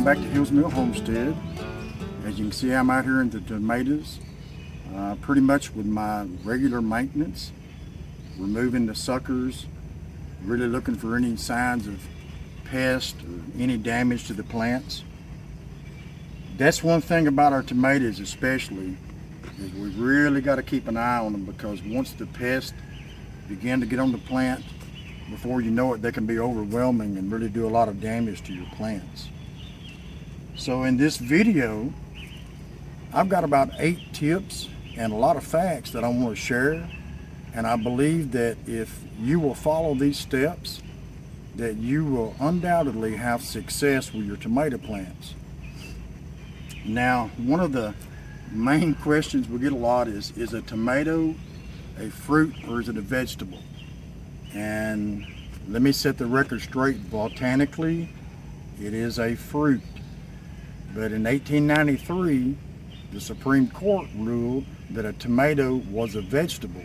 welcome back to Hills Mill Homestead. As you can see, I'm out here in the tomatoes, pretty much with my regular maintenance, removing the suckers, really looking for any signs of pest or any damage to the plants. That's one thing about our tomatoes especially, is we really got to keep an eye on them, because once the pests begin to get on the plant, before you know it, they can be overwhelming and really do a lot of damage to your plants. So in this video, I've got about 8 tips and a lot of facts that I want to share, and I believe that if you will follow these steps, that you will undoubtedly have success with your tomato plants. Now, one of the main questions we get a lot is a tomato a fruit or is it a vegetable? And let me set the record straight. Botanically, it is a fruit. But in 1893, the Supreme Court ruled that a tomato was a vegetable.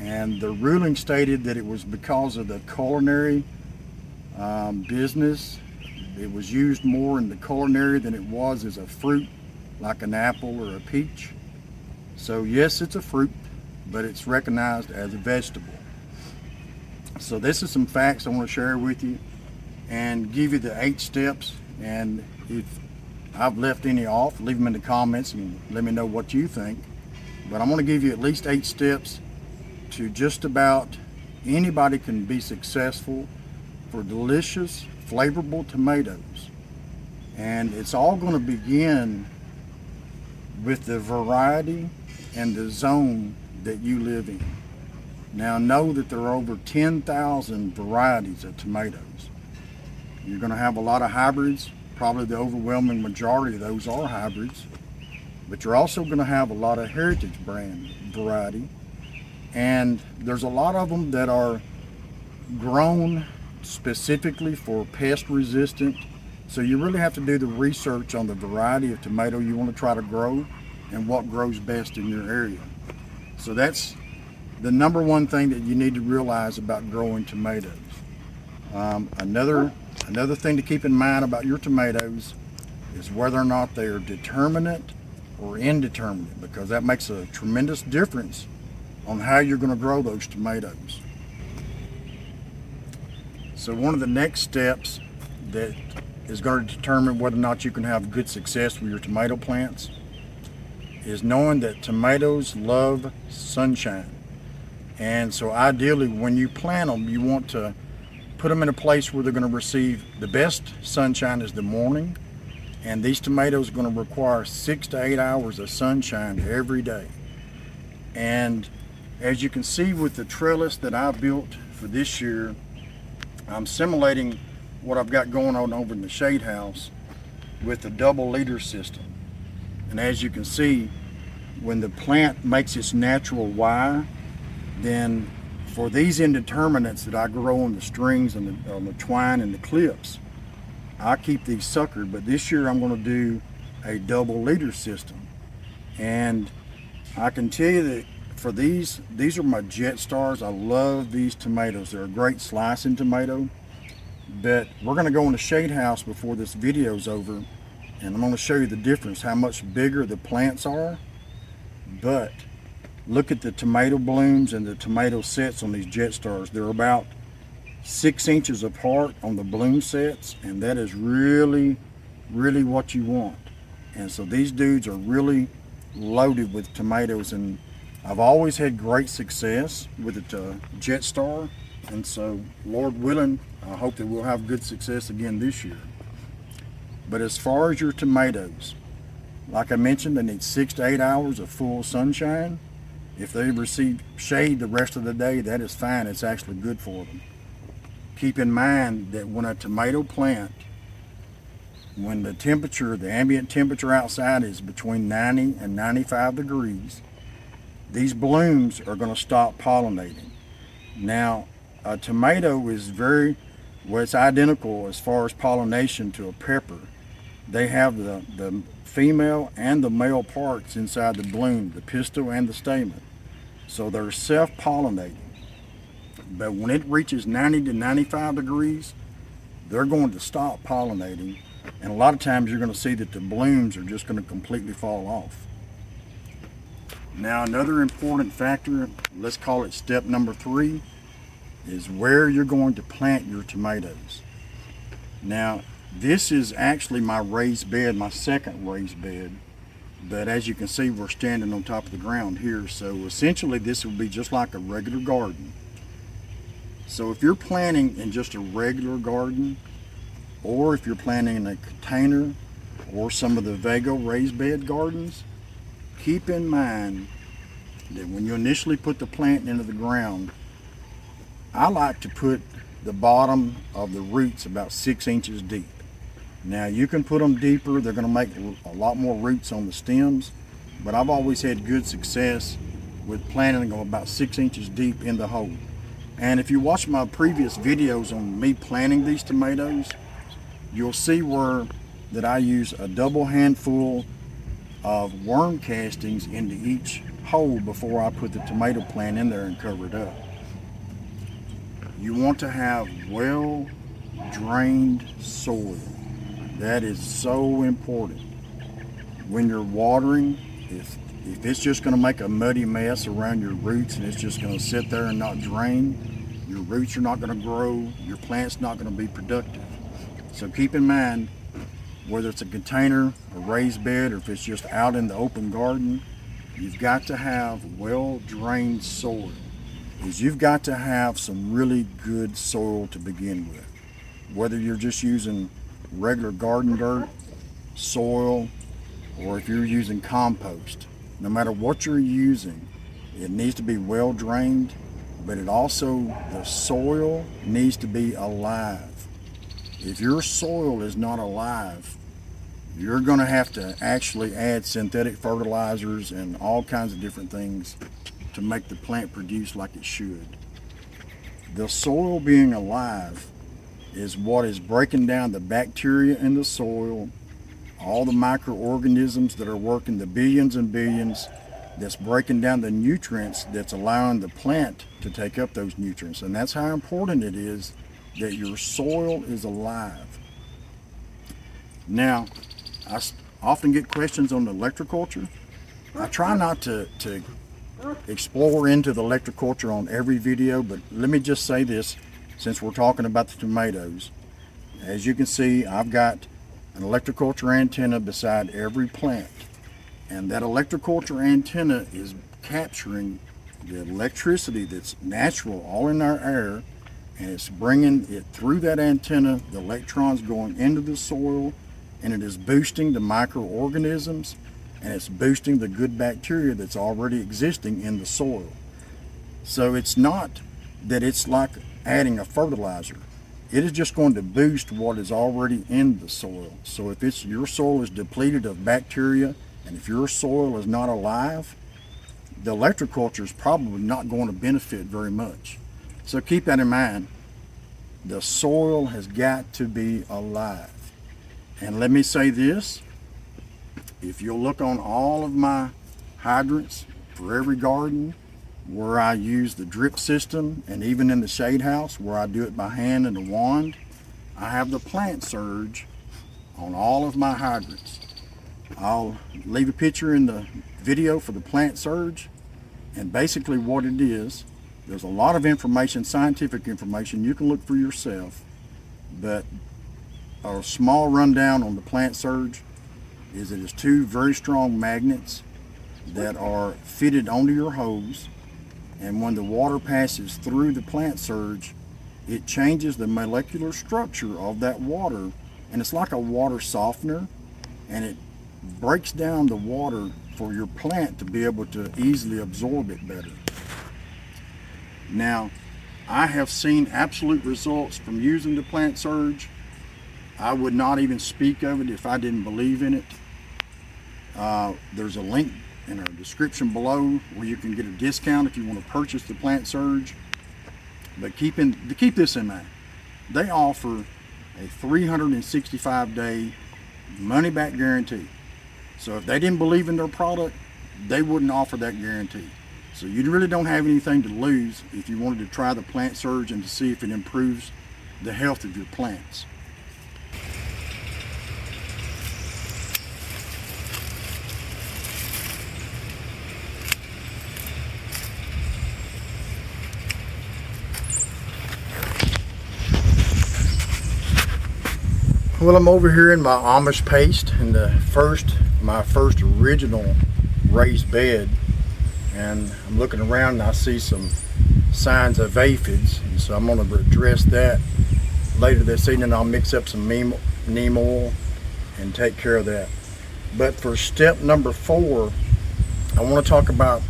And the ruling stated that it was because of the culinary business. It was used more in the culinary than it was as a fruit, like an apple or a peach. So yes, it's a fruit, but it's recognized as a vegetable. So this is some facts I want to share with you and give you the 8 steps. And if I've left any off, leave them in the comments and let me know what you think. But I'm going to give you at least 8 steps to just about anybody can be successful for delicious, flavorful tomatoes. And it's all going to begin with the variety and the zone that you live in. Now know that there are over 10,000 varieties of tomatoes. You're going to have a lot of hybrids. Probably the overwhelming majority of those are hybrids. But you're also going to have a lot of heritage brand variety. And there's a lot of them that are grown specifically for pest resistant. So you really have to do the research on the variety of tomato you want to try to grow and what grows best in your area. So that's the number one thing that you need to realize about growing tomatoes. Another thing to keep in mind about your tomatoes is whether or not they are determinate or indeterminate, because that makes a tremendous difference on how you're going to grow those tomatoes. So one of the next steps that is going to determine whether or not you can have good success with your tomato plants is knowing that tomatoes love sunshine. And so ideally, when you plant them, you want to put them in a place where they're going to receive the best sunshine is the morning. And these tomatoes are going to require 6 to 8 hours of sunshine every day. And as you can see with the trellis that I built for this year, I'm simulating what I've got going on over in the shade house with the double leader system. And as you can see, when the plant makes its natural Y, then for these indeterminates that I grow on the strings and on the twine and the clips, I keep these suckered. But this year I'm going to do a double leader system. And I can tell you that for these are my Jet Stars. I love these tomatoes. They're a great slicing tomato. But we're going to go in the shade house before this video is over, and I'm going to show you the difference, how much bigger the plants are. But look at the tomato blooms and the tomato sets on these Jet Stars. They're about 6 inches apart on the bloom sets, and that is really, really what you want. And so these dudes are really loaded with tomatoes, and I've always had great success with the Jet Star. And so, Lord willing, I hope that we'll have good success again this year. But as far as your tomatoes, like I mentioned, they need 6 to 8 hours of full sunshine. If they receive shade the rest of the day, that is fine. It's actually good for them. Keep in mind that when a tomato plant, when the temperature, the ambient temperature outside is between 90 and 95 degrees, these blooms are going to stop pollinating. Now, a tomato is it's identical as far as pollination to a pepper. They have the female and the male parts inside the bloom, the pistil and the stamen. So they're self-pollinating. But when it reaches 90 to 95 degrees, they're going to stop pollinating And a lot of times you're going to see that the blooms are just going to completely fall off. Now another important factor, let's call it step number 3, is where you're going to plant your tomatoes. Now this is actually my raised bed, my second raised bed, but as you can see we're standing on top of the ground here, so essentially this will be just like a regular garden. So if you're planting in just a regular garden, or if you're planting in a container or some of the Vago raised bed gardens, keep in mind that when you initially put the plant into the ground, I like to put the bottom of the roots about 6 inches deep. Now you can put them deeper, they're going to make a lot more roots on the stems, but I've always had good success with planting them about 6 inches deep in the hole. And if you watch my previous videos on me planting these tomatoes, you'll see where that I use a double handful of worm castings into each hole before I put the tomato plant in there and cover it up. You want to have well drained soil. That is so important. When you're watering, if it's just going to make a muddy mess around your roots and it's just going to sit there and not drain, your roots are not going to grow, your plant's not going to be productive. So keep in mind, whether it's a container, a raised bed, or if it's just out in the open garden, you've got to have well-drained soil. Because you've got to have some really good soil to begin with. Whether you're just using regular garden dirt, soil, or if you're using compost. No matter what you're using, it needs to be well-drained, but the soil needs to be alive. If your soil is not alive, you're going to have to actually add synthetic fertilizers and all kinds of different things to make the plant produce like it should. The soil being alive is what is breaking down the bacteria in the soil, all the microorganisms that are working, the billions and billions, that's breaking down the nutrients that's allowing the plant to take up those nutrients. And that's how important it is that your soil is alive. Now, I often get questions on the electroculture. I try not to explore into the electroculture on every video, but let me just say this, since we're talking about the tomatoes. As you can see, I've got an electroculture antenna beside every plant, and that electroculture antenna is capturing the electricity that's natural all in our air, and it's bringing it through that antenna, the electrons going into the soil, and it is boosting the microorganisms, and it's boosting the good bacteria that's already existing in the soil. So it's not that it's like adding a fertilizer. It is just going to boost what is already in the soil. So if your soil is depleted of bacteria, and if your soil is not alive, the electroculture is probably not going to benefit very much. So keep that in mind. The soil has got to be alive. And let me say this, if you'll look on all of my hydrants for every garden, where I use the drip system, and even in the shade house where I do it by hand and a wand, I have the plant surge on all of my hydrants. I'll leave a picture in the video for the plant surge, and basically what it is, there's a lot of information, scientific information, you can look for yourself, but a small rundown on the plant surge is it is 2 very strong magnets that are fitted onto your hose, and when the water passes through the plant surge, it changes the molecular structure of that water, and it's like a water softener, and it breaks down the water for your plant to be able to easily absorb it better. Now, I have seen absolute results from using the plant surge. I would not even speak of it if I didn't believe in it. There's a link in our description below where you can get a discount if you want to purchase the plant surge. But keep this in mind. They offer a 365-day money-back guarantee. So if they didn't believe in their product, they wouldn't offer that guarantee. So you really don't have anything to lose if you wanted to try the plant surge and to see if it improves the health of your plants. Well, I'm over here in my Amish paste in my first original raised bed, and I'm looking around and I see some signs of aphids, and so I'm going to address that later this evening. I'll mix up some neem oil and take care of that. But for step number 4, I want to talk about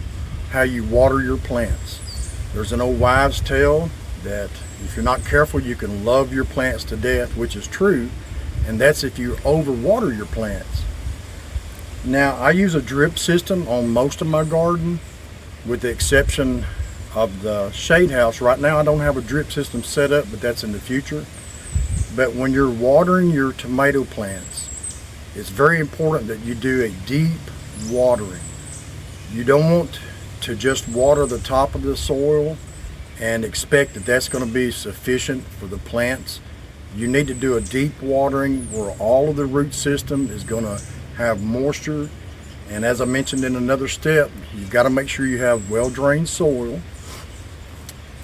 how you water your plants. There's an old wives' tale that if you're not careful, you can love your plants to death, which is true, and that's if you overwater your plants. Now, I use a drip system on most of my garden, with the exception of the shade house. Right now I don't have a drip system set up, but that's in the future. But when you're watering your tomato plants, it's very important that you do a deep watering. You don't want to just water the top of the soil and expect that that's going to be sufficient for the plants. You need to do a deep watering where all of the root system is going to have moisture. And as I mentioned in another step, you've got to make sure you have well-drained soil.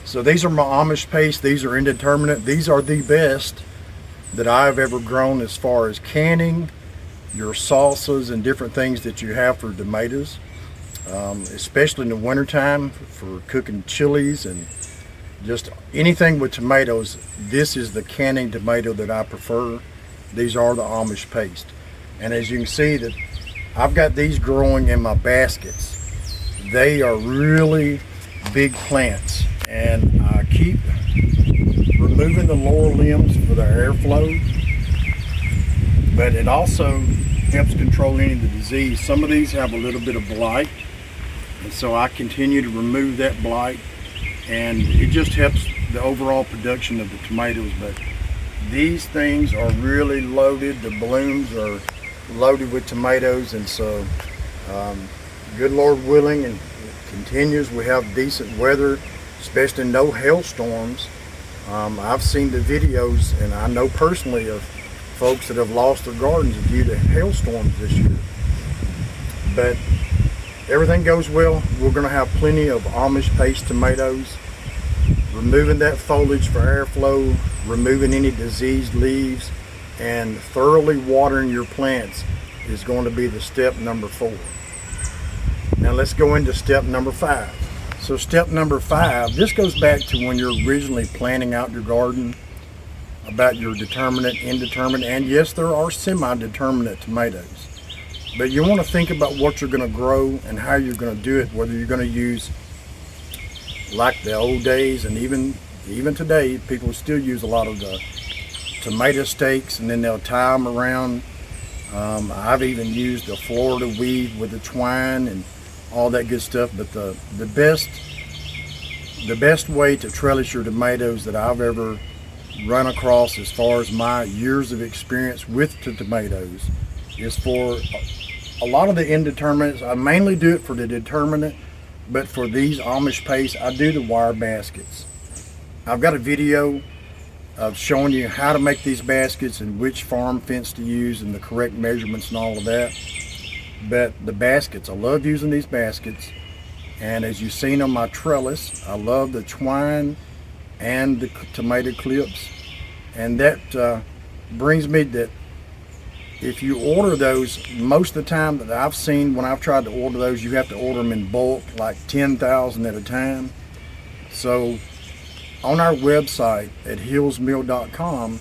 So these are my Amish paste. These are indeterminate. These are the best that I've ever grown as far as canning your salsas and different things that you have for tomatoes, especially in the wintertime for cooking chilies and just anything with tomatoes. This is the canning tomato that I prefer. These are the Amish paste. And as you can see, that I've got these growing in my baskets. They are really big plants, and I keep removing the lower limbs for the airflow, but it also helps control any of the disease. Some of these have a little bit of blight, and so I continue to remove that blight, and it just helps the overall production of the tomatoes. But these things are really loaded. The blooms are loaded with tomatoes, and so good Lord willing, and it continues, we have decent weather, especially no hailstorms. I've seen the videos, and I know personally of folks that have lost their gardens due to hailstorms this year. But everything goes well. We're going to have plenty of Amish paste tomatoes. Removing that foliage for airflow, removing any diseased leaves, and thoroughly watering your plants is going to be the step number 4. Now let's go into step number 5. So step number 5, this goes back to when you're originally planning out your garden, about your determinate, indeterminate, and yes, there are semi-determinate tomatoes. But you want to think about what you're going to grow and how you're going to do it, whether you're going to use, like the old days, and even today, people still use a lot of the tomato stakes, and then they'll tie them around. I've even used the Florida weed with the twine and all that good stuff. But the best way to trellis your tomatoes that I've ever run across, as far as my years of experience with the tomatoes, is for a lot of the indeterminates. I mainly do it for the determinate, but for these Amish paste, I do the wire baskets. I've got a video of showing you how to make these baskets and which farm fence to use and the correct measurements and all of that. But the baskets, I love using these baskets, and as you've seen on my trellis, I love the twine and the tomato clips. And that brings me that if you order those, most of the time that I've seen when I've tried to order those, you have to order them in bulk, like 10,000 at a time. So on our website at hillsmill.com,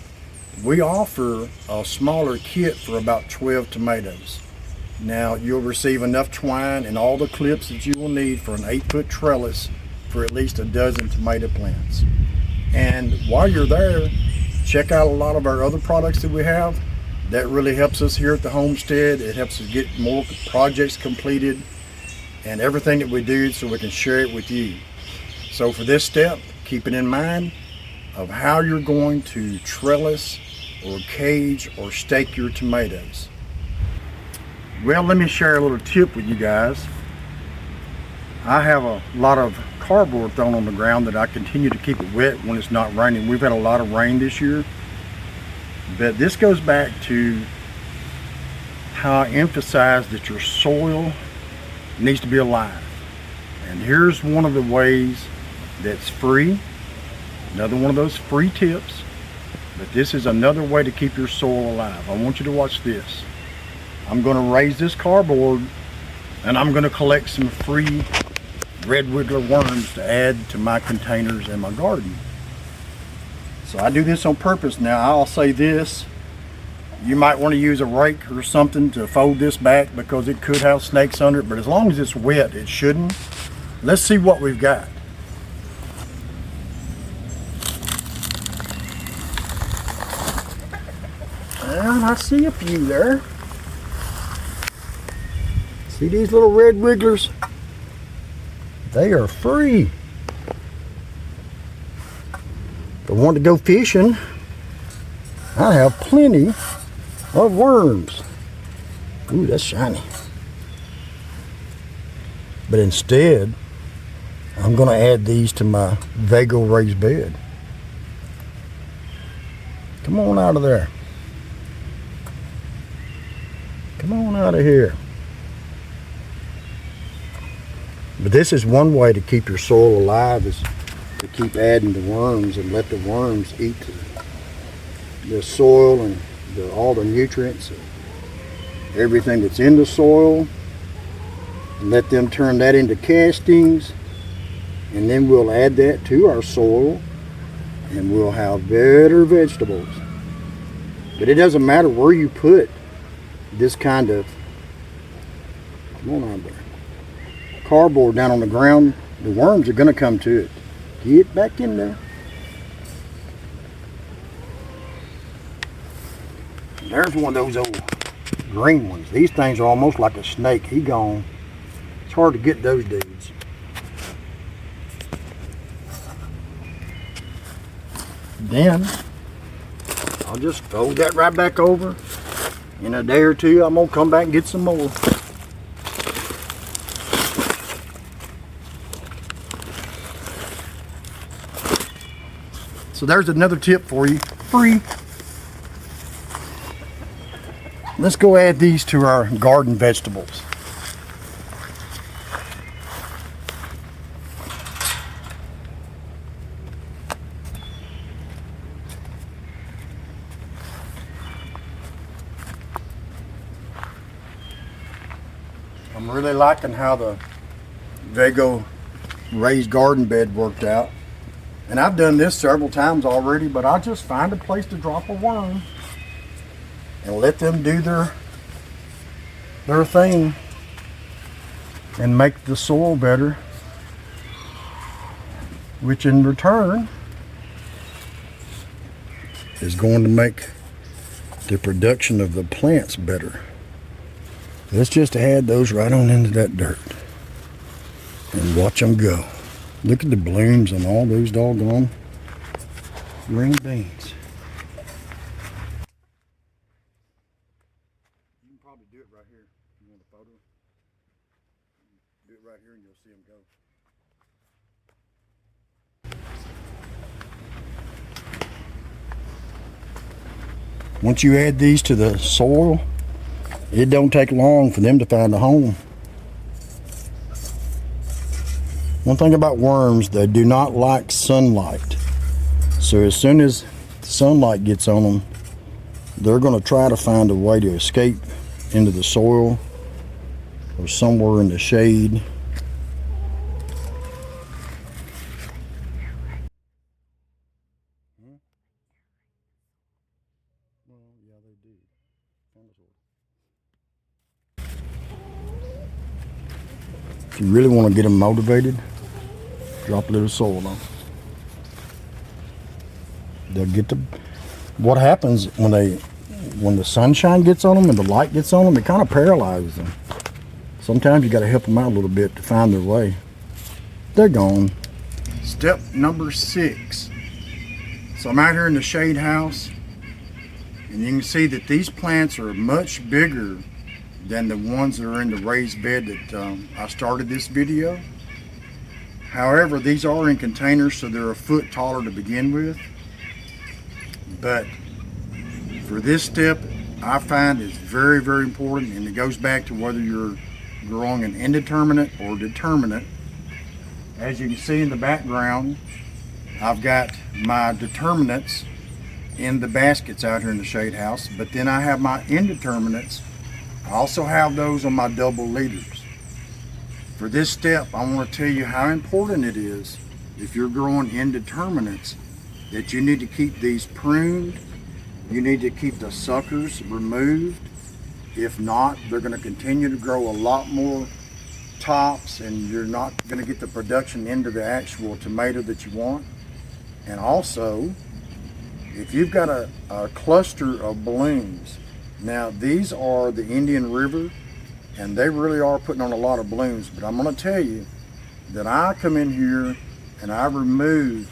we offer a smaller kit for about 12 tomatoes. Now you'll receive enough twine and all the clips that you will need for an 8-foot trellis for at least a dozen tomato plants. And while you're there, check out a lot of our other products that we have. That really helps us here at the Homestead. It helps us get more projects completed and everything that we do, so we can share it with you. So for this step, keep it in mind of how you're going to trellis or cage or stake your tomatoes. Well, let me share a little tip with you guys. I have a lot of cardboard thrown on the ground that I continue to keep it wet when it's not raining. We've had a lot of rain this year, but this goes back to how I emphasize that your soil needs to be alive. And here's one of the ways that's free, another one of those free tips. But this is another way to keep your soil alive. I want you to watch this. I'm going to raise this cardboard and I'm going to collect some free red wiggler worms to add to my containers in my garden. So I do this on purpose. Now I'll say this, you might want to use a rake or something to fold this back because it could have snakes under it, but as long as it's wet, it shouldn't. Let's see what we've got. And I see a few there. See these little red wigglers? They are free. If I want to go fishing, I have plenty of worms. Ooh, that's shiny. But instead, I'm going to add these to my Vago raised bed. Come on out of there. Come on out of here. But this is one way to keep your soil alive, is to keep adding the worms and let the worms eat the soil and all the nutrients, everything that's in the soil, and let them turn that into castings, and then we'll add that to our soil and we'll have better vegetables. But it doesn't matter where you put this kind of, come on out there, cardboard down on the ground, the worms are going to come to it. Get back in there. There's one of those old green ones. These things are almost like a snake. He gone. It's hard to get those dudes. Then I'll just fold that right back over. In a day or two, I'm going to come back and get some more. So there's another tip for you, free. Let's go add these to our garden vegetables. I'm really liking how the Vago raised garden bed worked out. And I've done this several times already, but I just find a place to drop a worm and let them do their thing and make the soil better, which in return is going to make the production of the plants better. Let's just add those right on into that dirt and watch them go. Look at the blooms on all those doggone green beans. You can probably do it right here. You want a photo? Do it right here and you'll see them go. Once you add these to the soil, it don't take long for them to find a home. One thing about worms, they do not like sunlight. So as soon as the sunlight gets on them, they're going to try to find a way to escape into the soil or somewhere in the shade. Well, yeah, they do. If you really want to get them motivated, drop a little soil on them. They'll get the, what happens when the sunshine gets on them and the light gets on them, it kind of paralyzes them. Sometimes you got to help them out a little bit to find their way. They're gone. Step number 6. So I'm out here in the shade house, and you can see that these plants are much bigger than the ones that are in the raised bed that I started this video. However, these are in containers, so they're a foot taller to begin with. But for this step, I find it's very, very important, and it goes back to whether you're growing an indeterminate or determinate. As you can see in the background, I've got my determinates in the baskets out here in the shade house, but then I have my indeterminates. I also have those on my double leaders. For this step, I want to tell you how important it is if you're growing indeterminates that you need to keep these pruned. You need to keep the suckers removed. If not, they're going to continue to grow a lot more tops and you're not going to get the production into the actual tomato that you want. And also, if you've got a cluster of blooms, now these are the Indian River and they really are putting on a lot of blooms, but I'm going to tell you that I come in here and I remove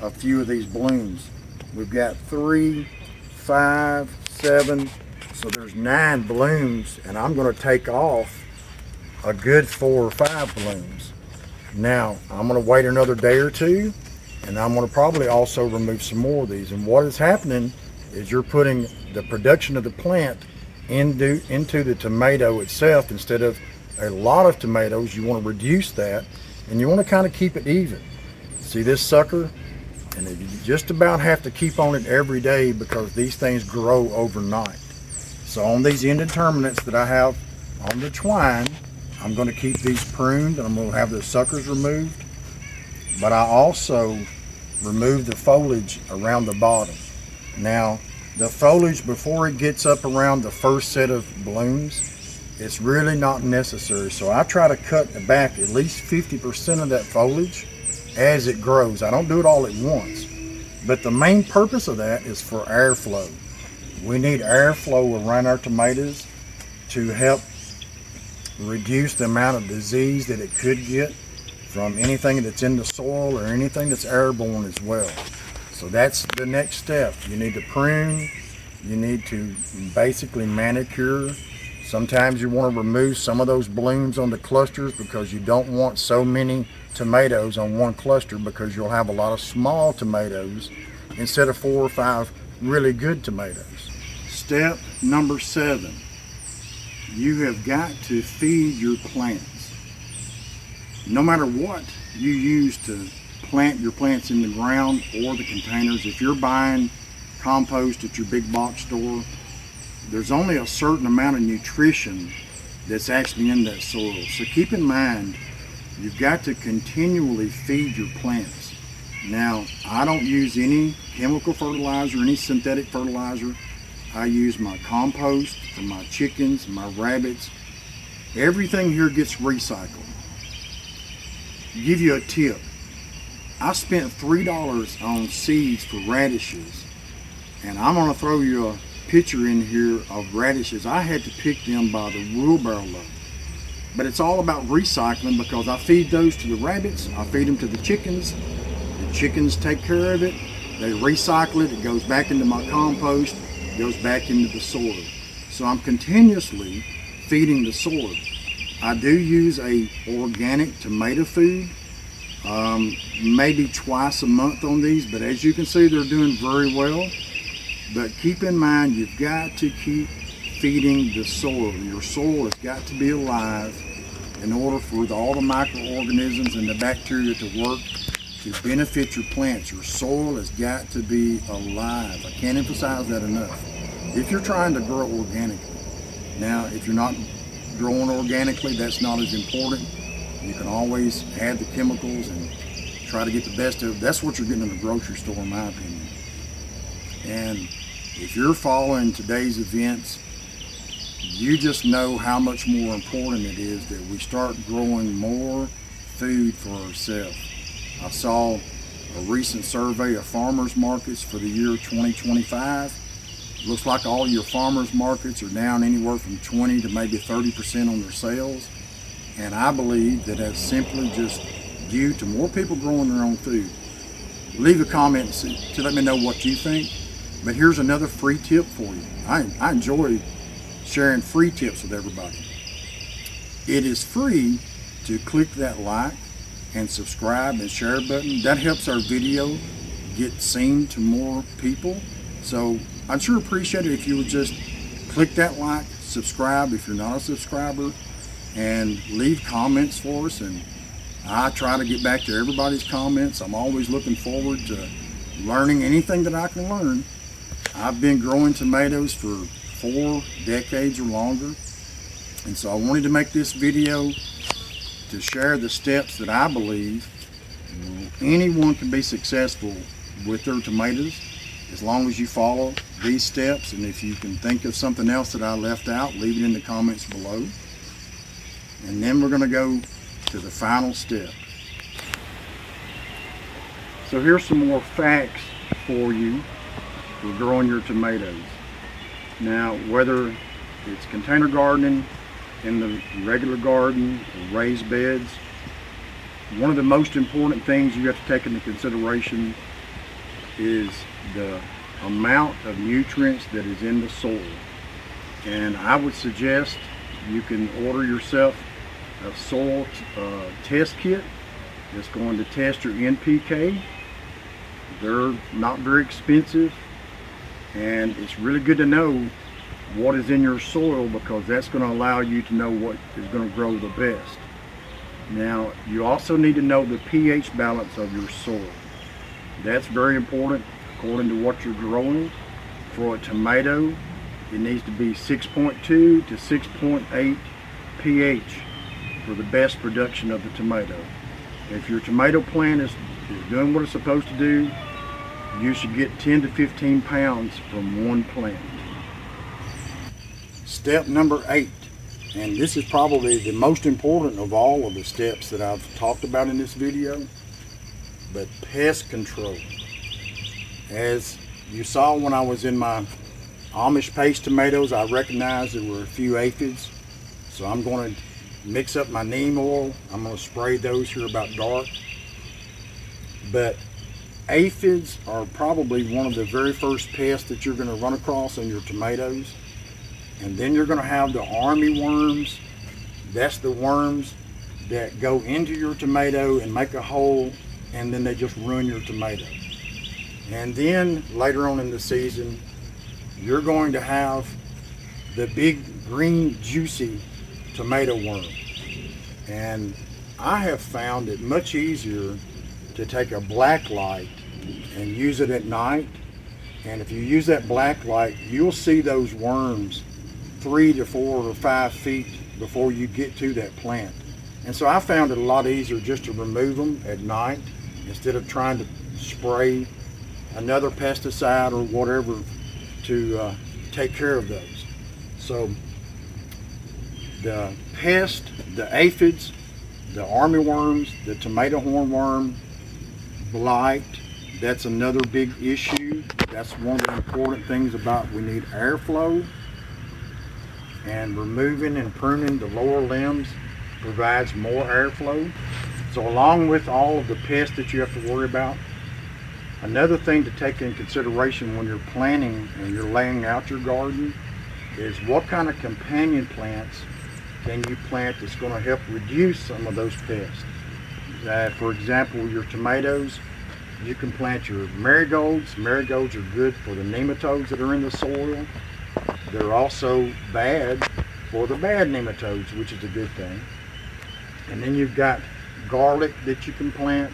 a few of these blooms. We've got 3, 5, 7, so there's 9 blooms, and I'm going to take off a good 4 or 5 blooms. Now I'm going to wait another day or two, and I'm going to probably also remove some more of these. And what is happening is you're putting the production of the plant into the tomato itself. Instead of a lot of tomatoes, you want to reduce that, and you want to kind of keep it even. See this sucker? And you just about have to keep on it every day because these things grow overnight. So on these indeterminates that I have on the twine, I'm going to keep these pruned and I'm going to have the suckers removed. But I also remove the foliage around the bottom. Now, the foliage before it gets up around the first set of blooms, it's really not necessary. So I try to cut back at least 50% of that foliage as it grows. I don't do it all at once, but the main purpose of that is for airflow. We need airflow around our tomatoes to help reduce the amount of disease that it could get from anything that's in the soil or anything that's airborne as well. So that's the next step. You need to prune, you need to basically manicure. Sometimes you want to remove some of those blooms on the clusters because you don't want so many tomatoes on one cluster, because you'll have a lot of small tomatoes instead of 4 or 5 really good tomatoes. Step number 7, you have got to feed your plants. No matter what you use to plant your plants in the ground or the containers, if you're buying compost at your big box store, there's only a certain amount of nutrition that's actually in that soil. So keep in mind, you've got to continually feed your plants. Now, I don't use any chemical fertilizer, any synthetic fertilizer. I use my compost for my chickens, my rabbits. Everything here gets recycled. Give you a tip. I spent $3 on seeds for radishes, and I'm going to throw you a picture in here of radishes. I had to pick them by the wheelbarrow load. But it's all about recycling, because I feed those to the rabbits, I feed them to the chickens take care of it, they recycle it, it goes back into my compost, it goes back into the soil. So I'm continuously feeding the soil. I do use a organic tomato food, maybe twice a month on these, but as you can see, they're doing very well. But keep in mind, you've got to keep feeding the soil. Your soil has got to be alive in order for all the microorganisms and the bacteria to work to benefit your plants. Your soil has got to be alive. I can't emphasize that enough. If you're trying to grow organically. Now, if you're not growing organically, that's not as important. You can always add the chemicals and try to get the best of it. That's what you're getting in the grocery store, in my opinion. And if you're following today's events, you just know how much more important it is that we start growing more food for ourselves. I saw a recent survey of farmers markets for the year 2025. Looks like all your farmers markets are down anywhere from 20 to maybe 30% on their sales. And I believe that that's simply just due to more people growing their own food. Leave a comment to let me know what you think. But here's another free tip for you. I enjoy sharing free tips with everybody. It is free to click that like and subscribe and share button. That helps our video get seen to more people. So I'd sure appreciate it if you would just click that like, subscribe if you're not a subscriber, and leave comments for us. And I try to get back to everybody's comments. I'm always looking forward to learning anything that I can learn. I've been growing tomatoes for 4 decades or longer, and so I wanted to make this video to share the steps that I believe anyone can be successful with their tomatoes as long as you follow these steps. And if you can think of something else that I left out, leave it in the comments below. And then we're going to go to the final step. So here's some more facts for you for growing your tomatoes. Now, whether it's container gardening, in the regular garden, or raised beds, one of the most important things you have to take into consideration is the amount of nutrients that is in the soil. And I would suggest you can order yourself a soil test kit that's going to test your NPK. They're not very expensive, and it's really good to know what is in your soil, because that's going to allow you to know what is going to grow the best. Now, you also need to know the pH balance of your soil. That's very important according to what you're growing. For a tomato, it needs to be 6.2 to 6.8 pH for the best production of the tomato. If your tomato plant is doing what it's supposed to do, you should get 10 to 15 pounds from one plant. Step number 8, and this is probably the most important of all of the steps that I've talked about in this video, but pest control. As you saw when I was in my Amish paste tomatoes, I recognized there were a few aphids, so I'm going to mix up my neem oil. I'm going to spray those here about dark. But aphids are probably one of the very first pests that you're going to run across in your tomatoes. And then you're going to have the army worms. That's the worms that go into your tomato and make a hole, and then they just ruin your tomato. And then later on in the season, you're going to have the big green juicy tomato worm. And I have found it much easier to take a black light and use it at night. And if you use that black light, you'll see those worms 3 to 4 or 5 feet before you get to that plant. And so I found it a lot easier just to remove them at night instead of trying to spray another pesticide or whatever to take care of those. So the pest, the aphids, the army worms, the tomato hornworm, blight, that's another big issue. That's one of the important things about we need airflow. And removing and pruning the lower limbs provides more airflow. So along with all of the pests that you have to worry about, another thing to take in consideration when you're planting and you're laying out your garden is what kind of companion plants can you plant that's going to help reduce some of those pests. For example, your tomatoes, you can plant your marigolds. Marigolds are good for the nematodes that are in the soil. They're also bad for the bad nematodes, which is a good thing. And then you've got garlic that you can plant.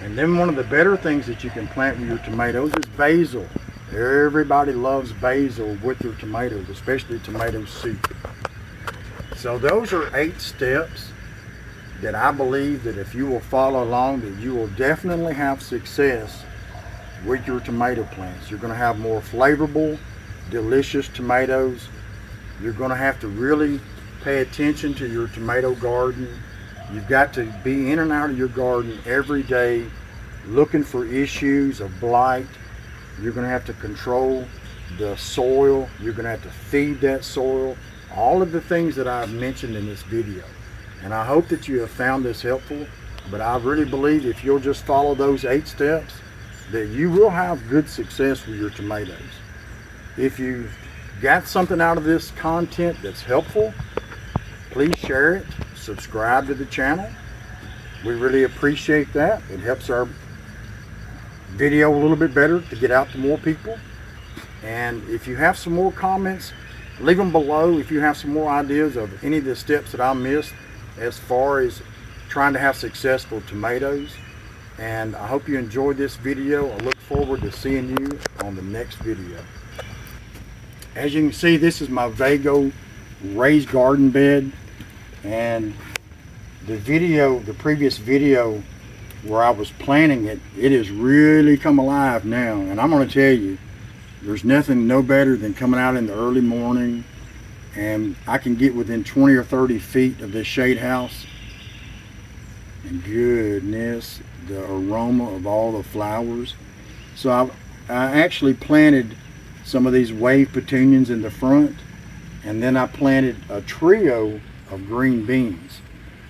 And then one of the better things that you can plant with your tomatoes is basil. Everybody loves basil with their tomatoes, especially tomato soup. So those are 8 steps that I believe that if you will follow along, that you will definitely have success with your tomato plants. You're going to have more flavorful, delicious tomatoes. You're going to have to really pay attention to your tomato garden. You've got to be in and out of your garden every day looking for issues of blight. You're going to have to control the soil. You're going to have to feed that soil. All of the things that I've mentioned in this video. And I hope that you have found this helpful. But I really believe if you'll just follow those 8 steps, that you will have good success with your tomatoes. If you got something out of this content that's helpful, please share it, subscribe to the channel. We really appreciate that. It helps our video a little bit better to get out to more people. And if you have some more comments, leave them below. If you have some more ideas of any of the steps that I missed as far as trying to have successful tomatoes, And I hope you enjoyed this video. I look forward to seeing you on the next video. As you can see, this is my Vago raised garden bed, and the previous video where I was planting it, it has really come alive now. And I'm going to tell you, there's nothing no better than coming out in the early morning, and I can get within 20 or 30 feet of this shade house, and goodness, the aroma of all the flowers. So I actually planted some of these wave petunias in the front, and then I planted a trio of green beans.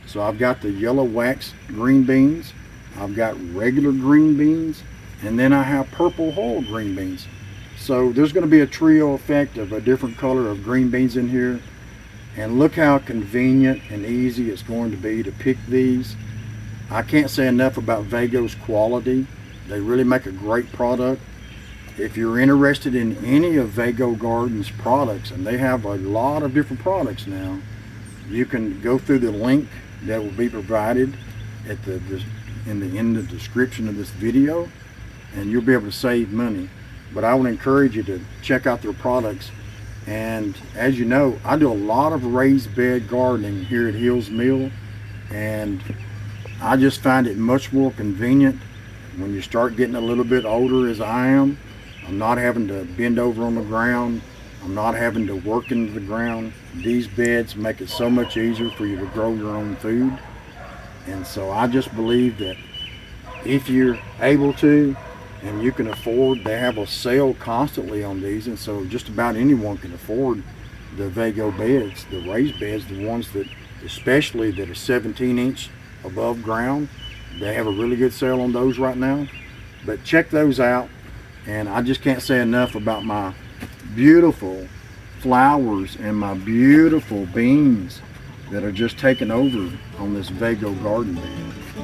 So I've got the yellow wax green beans, I've got regular green beans, and then I have purple whole green beans. So there's going to be a trio effect of a different color of green beans in here. And look how convenient and easy it's going to be to pick these. I can't say enough about Vago's quality. They really make a great product. If you're interested in any of Vago Garden's products, and they have a lot of different products now, you can go through the link that will be provided at in the description of this video, and you'll be able to save money. But I would encourage you to check out their products. And as you know, I do a lot of raised bed gardening here at Hills Mill, and I just find it much more convenient when you start getting a little bit older, as I am. I'm not having to bend over on the ground. I'm not having to work into the ground. These beds make it so much easier for you to grow your own food. And so I just believe that if you're able to and you can afford, they have a sale constantly on these, and so just about anyone can afford the Vago beds, the raised beds, the ones that, especially that are 17-inch above ground. They have a really good sale on those right now. But check those out. And I just can't say enough about my beautiful flowers and my beautiful beans that are just taking over on this Vago garden bed.